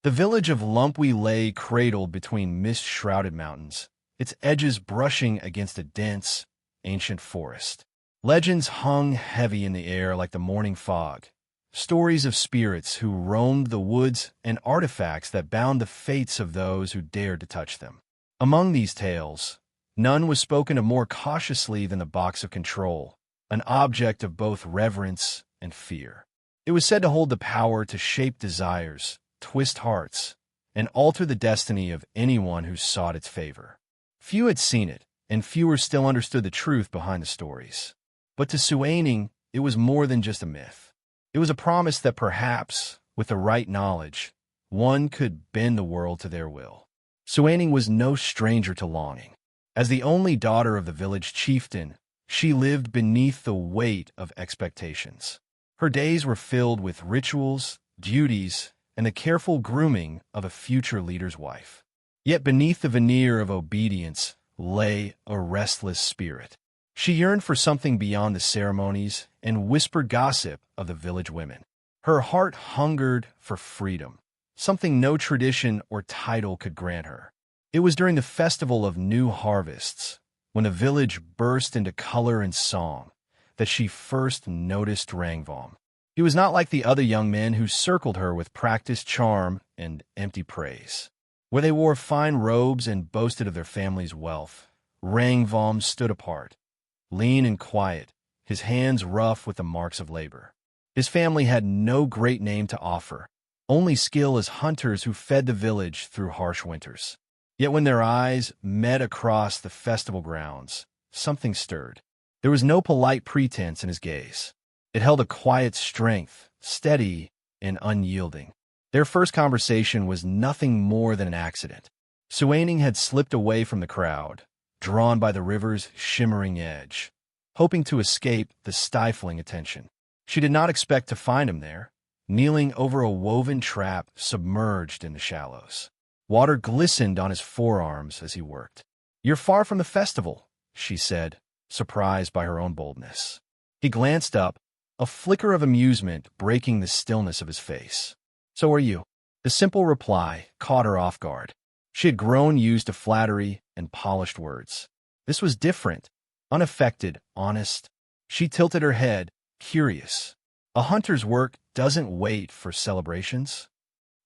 The village of Lumpwe lay cradled between mist-shrouded mountains, its edges brushing against a dense, ancient forest. Legends hung heavy in the air like the morning fog, stories of spirits who roamed the woods and artifacts that bound the fates of those who dared to touch them. Among these tales, none was spoken of more cautiously than the box of control, an object of both reverence and fear. It was said to hold the power to shape desires, twist hearts, and alter the destiny of anyone who sought its favor. Few had seen it, and fewer still understood the truth behind the stories. But to Suinīng, it was more than just a myth. It was a promise that perhaps, with the right knowledge, one could bend the world to their will. Suinīng was no stranger to longing. As the only daughter of the village chieftain, she lived beneath the weight of expectations. Her days were filled with rituals, duties, and the careful grooming of a future leader's wife. Yet beneath the veneer of obedience lay a restless spirit. She yearned for something beyond the ceremonies and whispered gossip of the village women. Her heart hungered for freedom, something no tradition or title could grant her. It was during the festival of new harvests, when the village burst into color and song, that she first noticed Rangvom. He was not like the other young men who circled her with practiced charm and empty praise. Where they wore fine robes and boasted of their family's wealth, Rangvom stood apart, lean and quiet, his hands rough with the marks of labor. His family had no great name to offer, only skill as hunters who fed the village through harsh winters. Yet when their eyes met across the festival grounds, something stirred. There was no polite pretense in his gaze. It held a quiet strength, steady and unyielding. Their first conversation was nothing more than an accident. Suinīng had slipped away from the crowd, drawn by the river's shimmering edge, hoping to escape the stifling attention. She did not expect to find him there, kneeling over a woven trap submerged in the shallows. Water glistened on his forearms as he worked. "You're far from the festival," she said, surprised by her own boldness. He glanced up, a flicker of amusement breaking the stillness of his face. "So are you." The simple reply caught her off guard. She had grown used to flattery and polished words. This was different, unaffected, honest. She tilted her head, curious. A hunter's work doesn't wait for celebrations.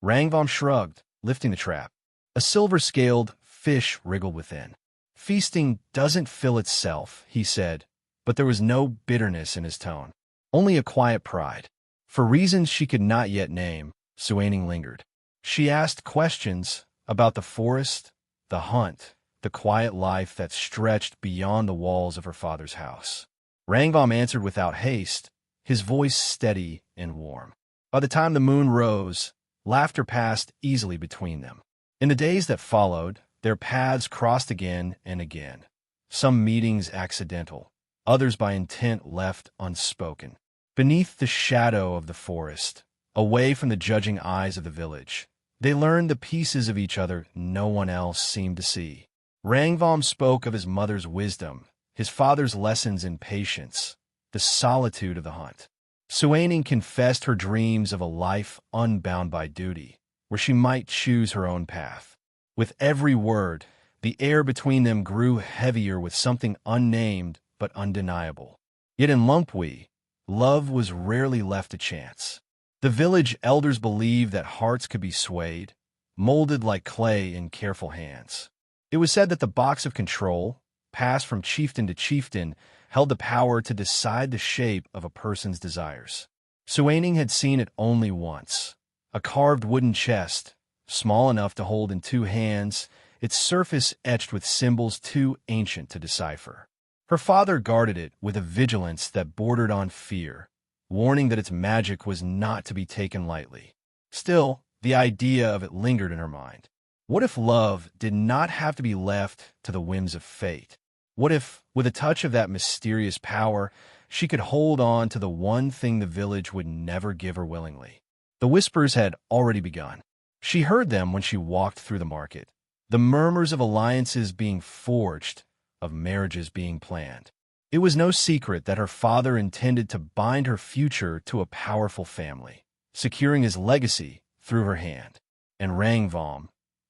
Rangvom shrugged, lifting the trap. A silver-scaled fish wriggled within. "Feasting doesn't fill itself," he said, but there was no bitterness in his tone, only a quiet pride. For reasons she could not yet name, Suinīng lingered. She asked questions about the forest, the hunt, the quiet life that stretched beyond the walls of her father's house. Rangvom answered without haste, his voice steady and warm. By the time the moon rose, laughter passed easily between them. In the days that followed, their paths crossed again and again, some meetings accidental, others by intent left unspoken. Beneath the shadow of the forest, away from the judging eyes of the village, they learned the pieces of each other no one else seemed to see. Rangvom spoke of his mother's wisdom, his father's lessons in patience, the solitude of the hunt. Suinīng confessed her dreams of a life unbound by duty, where she might choose her own path. With every word, the air between them grew heavier with something unnamed but undeniable. Yet in Lumpwe, love was rarely left to chance. The village elders believed that hearts could be swayed, molded like clay in careful hands. It was said that the box of control, passed from chieftain to chieftain, held the power to decide the shape of a person's desires. Suinīng had seen it only once. A carved wooden chest, small enough to hold in two hands, its surface etched with symbols too ancient to decipher. Her father guarded it with a vigilance that bordered on fear, warning that its magic was not to be taken lightly. Still, the idea of it lingered in her mind. What if love did not have to be left to the whims of fate? What if, with a touch of that mysterious power, she could hold on to the one thing the village would never give her willingly? The whispers had already begun. She heard them when she walked through the market, the murmurs of alliances being forged, of marriages being planned. It was no secret that her father intended to bind her future to a powerful family, securing his legacy through her hand. And Rangvom,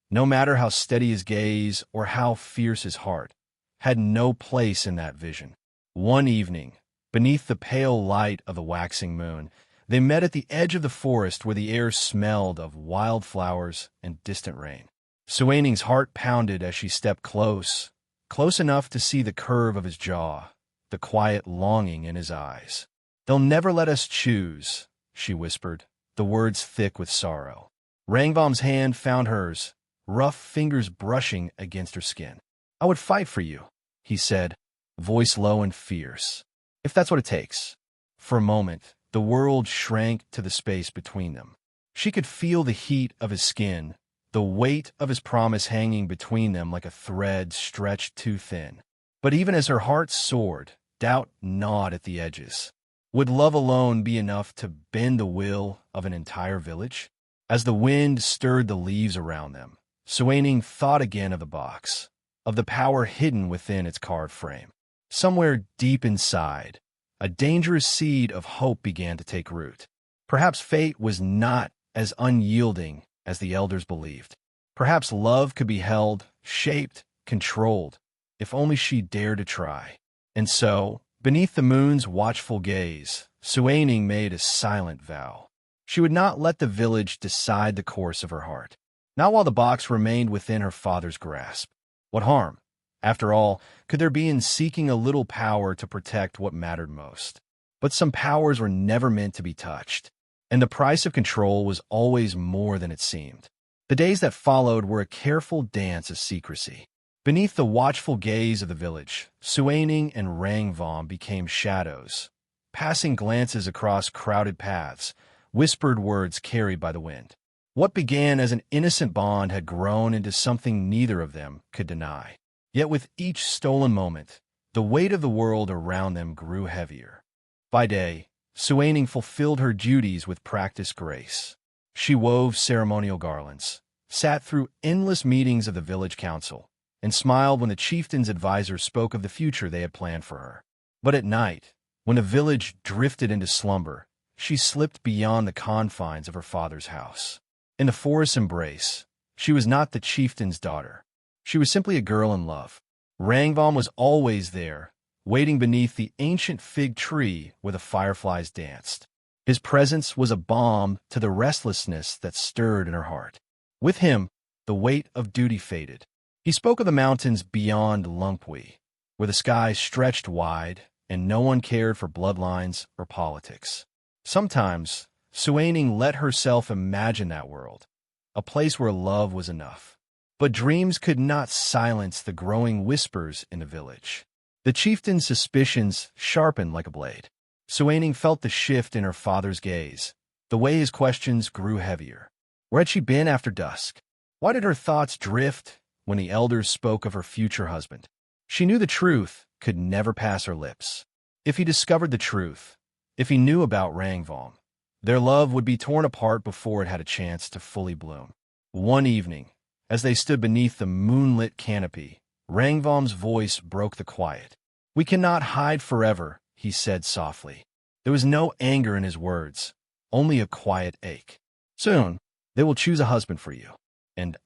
no matter how steady his gaze or how fierce his heart, had no place in that vision. One evening, beneath the pale light of the waxing moon, they met at the edge of the forest where the air smelled of wildflowers and distant rain. Suining's heart pounded as she stepped close, close enough to see the curve of his jaw, the quiet longing in his eyes. "They'll never let us choose," she whispered, the words thick with sorrow. Rangvom's hand found hers, rough fingers brushing against her skin. "I would fight for you," he said, voice low and fierce, "if that's what it takes." For a moment, the world shrank to the space between them. She could feel the heat of his skin, the weight of his promise hanging between them like a thread stretched too thin. But even as her heart soared, doubt gnawed at the edges. Would love alone be enough to bend the will of an entire village? As the wind stirred the leaves around them, Suinīng thought again of the box, of the power hidden within its carved frame. Somewhere deep inside, a dangerous seed of hope began to take root. Perhaps fate was not as unyielding as the elders believed. Perhaps love could be held, shaped, controlled, if only she dared to try. And so, beneath the moon's watchful gaze, Suinīng made a silent vow. She would not let the village decide the course of her heart, not while the box remained within her father's grasp. What harm, after all, could there be in seeking a little power to protect what mattered most? But some powers were never meant to be touched, and the price of control was always more than it seemed. The days that followed were a careful dance of secrecy. Beneath the watchful gaze of the village, Suinīng and Rangvom became shadows, passing glances across crowded paths, whispered words carried by the wind. What began as an innocent bond had grown into something neither of them could deny. Yet with each stolen moment, the weight of the world around them grew heavier. By day, Suinīng fulfilled her duties with practiced grace. She wove ceremonial garlands, sat through endless meetings of the village council, and smiled when the chieftain's advisors spoke of the future they had planned for her. But at night, when the village drifted into slumber, she slipped beyond the confines of her father's house. In the forest's embrace, she was not the chieftain's daughter. She was simply a girl in love. Rangvom was always there, waiting beneath the ancient fig tree where the fireflies danced. His presence was a balm to the restlessness that stirred in her heart. With him, the weight of duty faded. He spoke of the mountains beyond Lumpwi, where the sky stretched wide and no one cared for bloodlines or politics. Sometimes, Suinīng let herself imagine that world, a place where love was enough. But dreams could not silence the growing whispers in the village. The chieftain's suspicions sharpened like a blade. Suinīng felt the shift in her father's gaze, the way his questions grew heavier. Where had she been after dusk? Why did her thoughts drift when the elders spoke of her future husband? She knew the truth could never pass her lips. If he discovered the truth, if he knew about Rangvom, their love would be torn apart before it had a chance to fully bloom. One evening, as they stood beneath the moonlit canopy, Rangvom's voice broke the quiet. "We cannot hide forever," he said softly. There was no anger in his words, only a quiet ache. "Soon, they will choose a husband for you. And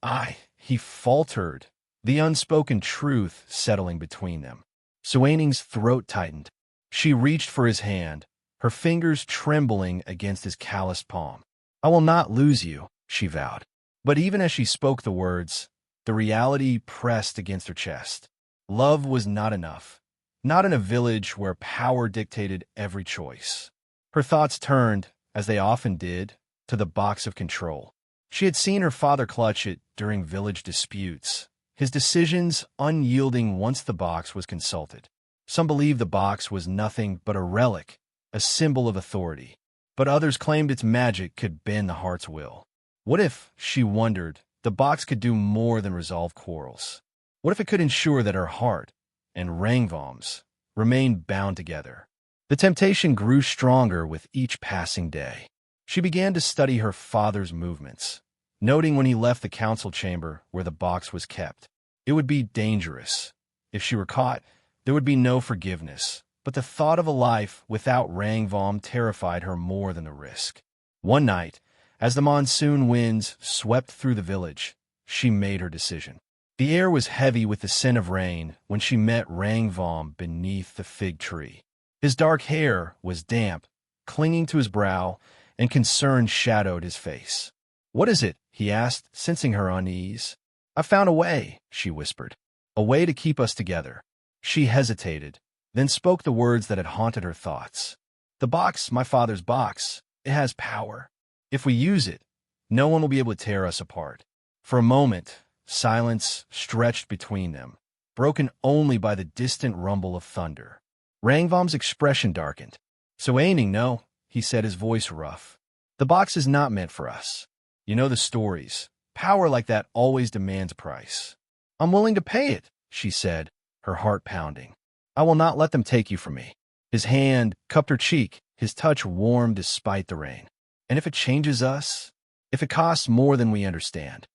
he faltered, the unspoken truth settling between them. Suining's throat tightened. She reached for his hand, her fingers trembling against his calloused palm. "I will not lose you," she vowed. But even as she spoke the words, the reality pressed against her chest. Love was not enough, not in a village where power dictated every choice. Her thoughts turned, as they often did, to the box of control. She had seen her father clutch it during village disputes, his decisions unyielding once the box was consulted. Some believed the box was nothing but a relic, a symbol of authority, but others claimed its magic could bend the heart's will. What if, she wondered, the box could do more than resolve quarrels? What if it could ensure that her heart and Rangvom's remained bound together? The temptation grew stronger with each passing day. She began to study her father's movements, noting when he left the council chamber where the box was kept. It would be dangerous. If she were caught, there would be no forgiveness, but the thought of a life without Rangvom terrified her more than the risk. One night, As the monsoon winds swept through the village, she made her decision. The air was heavy with the scent of rain when she met Rangvom beneath the fig tree. His dark hair was damp, clinging to his brow, and concern shadowed his face. "What is it?" he asked, sensing her unease. "I found a way," she whispered. "A way to keep us together." She hesitated, then spoke the words that had haunted her thoughts. "The box, my father's box, it has power. If we use it, no one will be able to tear us apart." For a moment, silence stretched between them, broken only by the distant rumble of thunder. Rangvom's expression darkened. "Suinīng, no," he said, his voice rough. "The box is not meant for us. You know the stories. Power like that always demands a price." "I'm willing to pay it," she said, her heart pounding. "I will not let them take you from me." His hand cupped her cheek, his touch warm despite the rain. "And if it changes us? If it costs more than we understand?"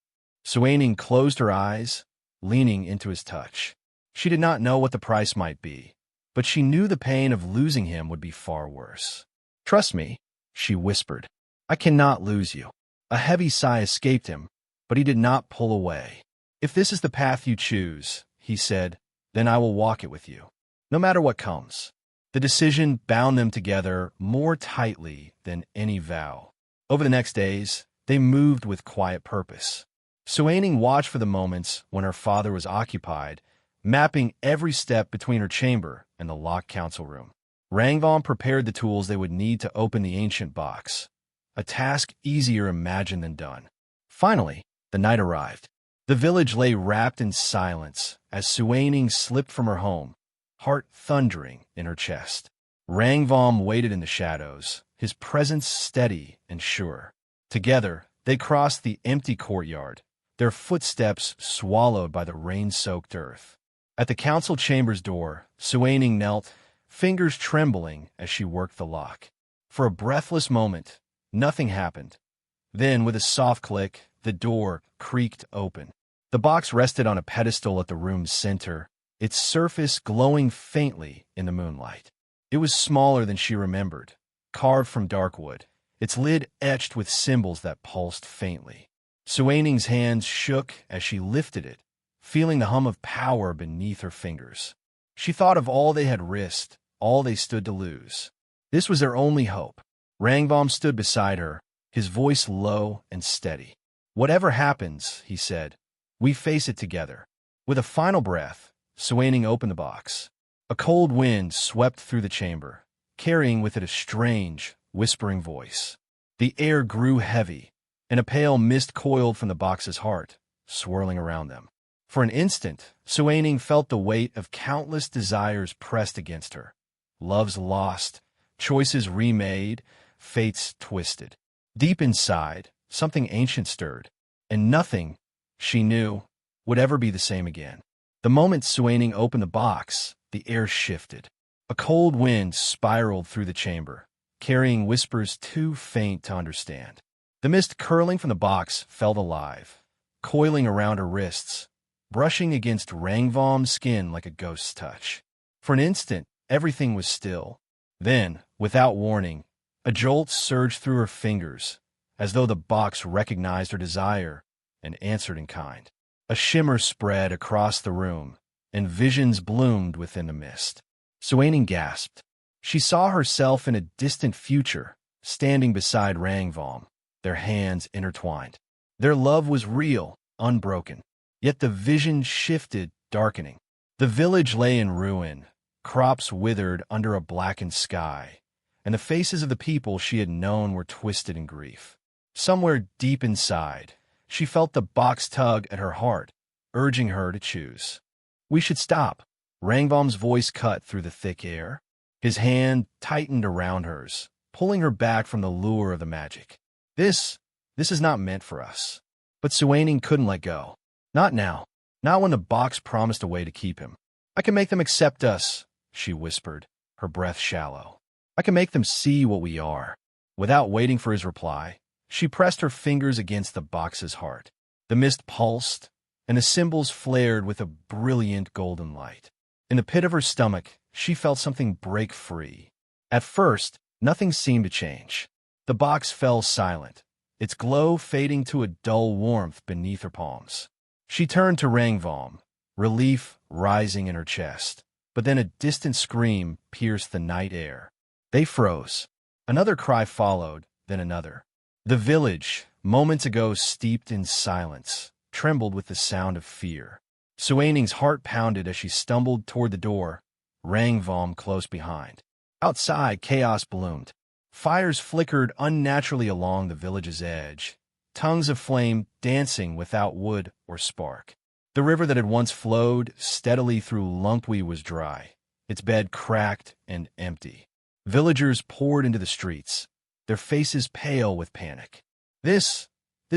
Suinīng closed her eyes, leaning into his touch. She did not know what the price might be, but she knew the pain of losing him would be far worse. "Trust me," she whispered. "I cannot lose you." A heavy sigh escaped him, but he did not pull away. "If this is the path you choose," he said, "then I will walk it with you, no matter what comes." The decision bound them together more tightly than any vow. Over the next days, they moved with quiet purpose. Suinīng watched for the moments when her father was occupied, mapping every step between her chamber and the locked council room. Rangvom prepared the tools they would need to open the ancient box, a task easier imagined than done. Finally, the night arrived. The village lay wrapped in silence as Suinīng slipped from her home, heart thundering in her chest. Rangvom waited in the shadows, his presence steady and sure. Together, they crossed the empty courtyard, their footsteps swallowed by the rain-soaked earth. At the council chamber's door, Suinīng knelt, fingers trembling as she worked the lock. For a breathless moment, nothing happened. Then, with a soft click, the door creaked open. The box rested on a pedestal at the room's center, its surface glowing faintly in the moonlight. It was smaller than she remembered, carved from dark wood, its lid etched with symbols that pulsed faintly. Suinīng's hands shook as she lifted it, feeling the hum of power beneath her fingers. She thought of all they had risked, all they stood to lose. This was their only hope. Rangvom stood beside her, his voice low and steady. "Whatever happens," he said, "we face it together." With a final breath, Suinīng opened the box. A cold wind swept through the chamber, carrying with it a strange, whispering voice. The air grew heavy, and a pale mist coiled from the box's heart, swirling around them. For an instant, Suinīng felt the weight of countless desires pressed against her. Loves lost, choices remade, fates twisted. Deep inside, something ancient stirred, and nothing, she knew, would ever be the same again. The moment Suinīng opened the box, the air shifted. A cold wind spiraled through the chamber, carrying whispers too faint to understand. The mist curling from the box felt alive, coiling around her wrists, brushing against Rangvom's skin like a ghost's touch. For an instant, everything was still. Then, without warning, a jolt surged through her fingers, as though the box recognized her desire and answered in kind. A shimmer spread across the room, and visions bloomed within the mist. Suinīng gasped. She saw herself in a distant future, standing beside Rangvom, their hands intertwined. Their love was real, unbroken. Yet the vision shifted, darkening. The village lay in ruin, crops withered under a blackened sky, and the faces of the people she had known were twisted in grief. Somewhere deep inside, she felt the box tug at her heart, urging her to choose. "We should stop." Rangvom's voice cut through the thick air. His hand tightened around hers, pulling her back from the lure of the magic. This is not meant for us." But Suinīng couldn't let go. Not now. Not when the box promised a way to keep him. "I can make them accept us," she whispered, her breath shallow. "I can make them see what we are." Without waiting for his reply, she pressed her fingers against the box's heart. The mist pulsed, and the symbols flared with a brilliant golden light. In the pit of her stomach, she felt something break free. At first, nothing seemed to change. The box fell silent, its glow fading to a dull warmth beneath her palms. She turned to Rangvom, relief rising in her chest. But then a distant scream pierced the night air. They froze. Another cry followed, then another. The village, moments ago steeped in silence, trembled with the sound of fear. Suining's heart pounded as she stumbled toward the door, Rangvom close behind. Outside, chaos bloomed. Fires flickered unnaturally along the village's edge, tongues of flame dancing without wood or spark. The river that had once flowed steadily through Lungwi was dry, its bed cracked and empty. Villagers poured into the streets, their faces pale with panic. This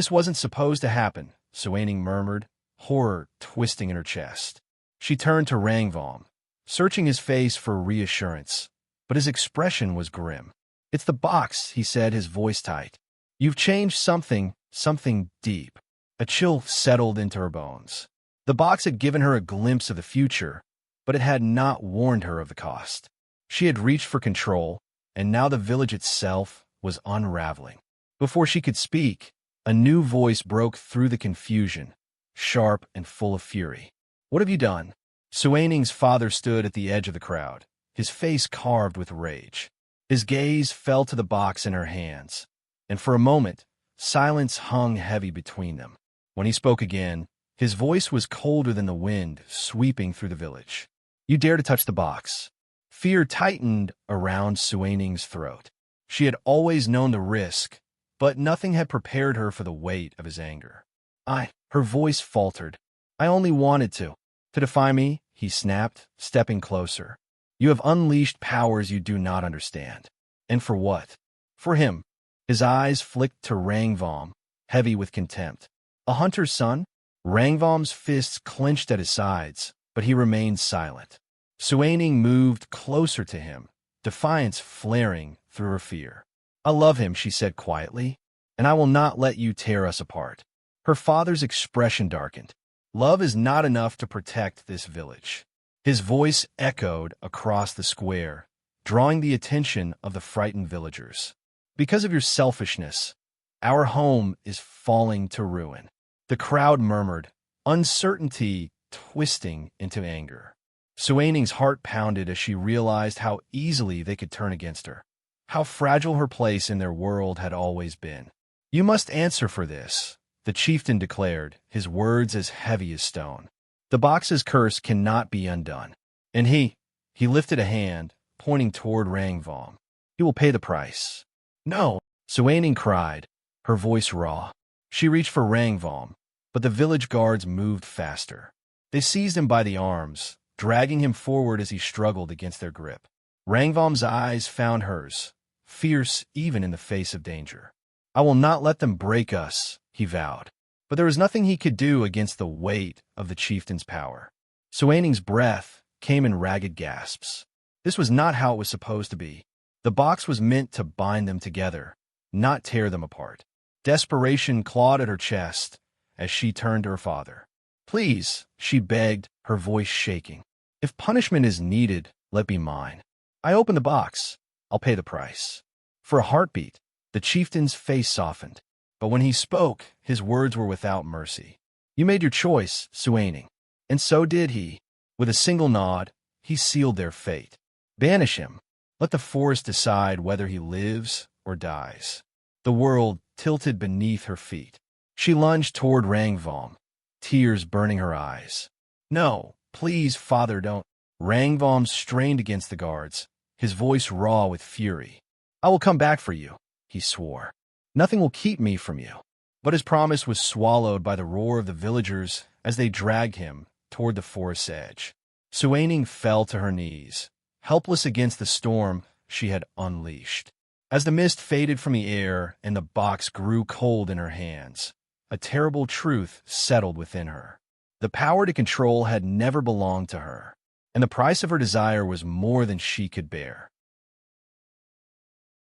wasn't supposed to happen, Suinīng murmured, horror twisting in her chest. She turned to Rangvom, searching his face for reassurance, but his expression was grim. "It's the box," he said, his voice tight. "You've changed something deep." A chill settled into her bones. The box had given her a glimpse of the future, but it had not warned her of the cost. She had reached for control, and now the village itself was unraveling. Before she could speak, a new voice broke through the confusion, sharp and full of fury. "What have you done?" Suining's father stood at the edge of the crowd, his face carved with rage. His gaze fell to the box in her hands, and for a moment, silence hung heavy between them. When he spoke again, his voice was colder than the wind sweeping through the village. "You dare to touch the box." Fear tightened around Suining's throat. She had always known the risk, but nothing had prepared her for the weight of his anger. Her voice faltered. "I only wanted to defy me," he snapped, stepping closer. "You have unleashed powers you do not understand." "And for what?" "For him." His eyes flicked to Rangvom, heavy with contempt. "A hunter's son?" Rangvom's fists clenched at his sides, but he remained silent. Suinīng moved closer to him, defiance flaring through her fear. "I love him," she said quietly, "and I will not let you tear us apart." Her father's expression darkened. "Love is not enough to protect this village." His voice echoed across the square, drawing the attention of the frightened villagers. "Because of your selfishness, our home is falling to ruin." The crowd murmured, uncertainty twisting into anger. Suining's heart pounded as she realized how easily they could turn against her, how fragile her place in their world had always been. "You must answer for this," the chieftain declared, his words as heavy as stone. "The box's curse cannot be undone." And he lifted a hand, pointing toward Rangvom. "He will pay the price." "No!" Suinīng cried, her voice raw. She reached for Rangvom, but the village guards moved faster. They seized him by the arms, dragging him forward as he struggled against their grip. Rangvom's eyes found hers, fierce even in the face of danger. "I will not let them break us," he vowed. But there was nothing he could do against the weight of the chieftain's power. Suining's breath came in ragged gasps. This was not how it was supposed to be. The box was meant to bind them together, not tear them apart. Desperation clawed at her chest as she turned to her father. "Please," she begged, her voice shaking. "If punishment is needed, let be mine. I open the box. I'll pay the price." For a heartbeat, the chieftain's face softened. But when he spoke, his words were without mercy. "You made your choice, Suinīng." And so did he. With a single nod, he sealed their fate. Banish him. Let the forest decide whether he lives or dies. The world tilted beneath her feet. She lunged toward Rangvom, tears burning her eyes. "No, please, father, don't." Rangvom strained against the guards, his voice raw with fury. "I will come back for you," he swore. "Nothing will keep me from you." But his promise was swallowed by the roar of the villagers as they dragged him toward the forest's edge. Suinīng fell to her knees, helpless against the storm she had unleashed. As the mist faded from the air and the box grew cold in her hands, a terrible truth settled within her. The power to control had never belonged to her, and the price of her desire was more than she could bear.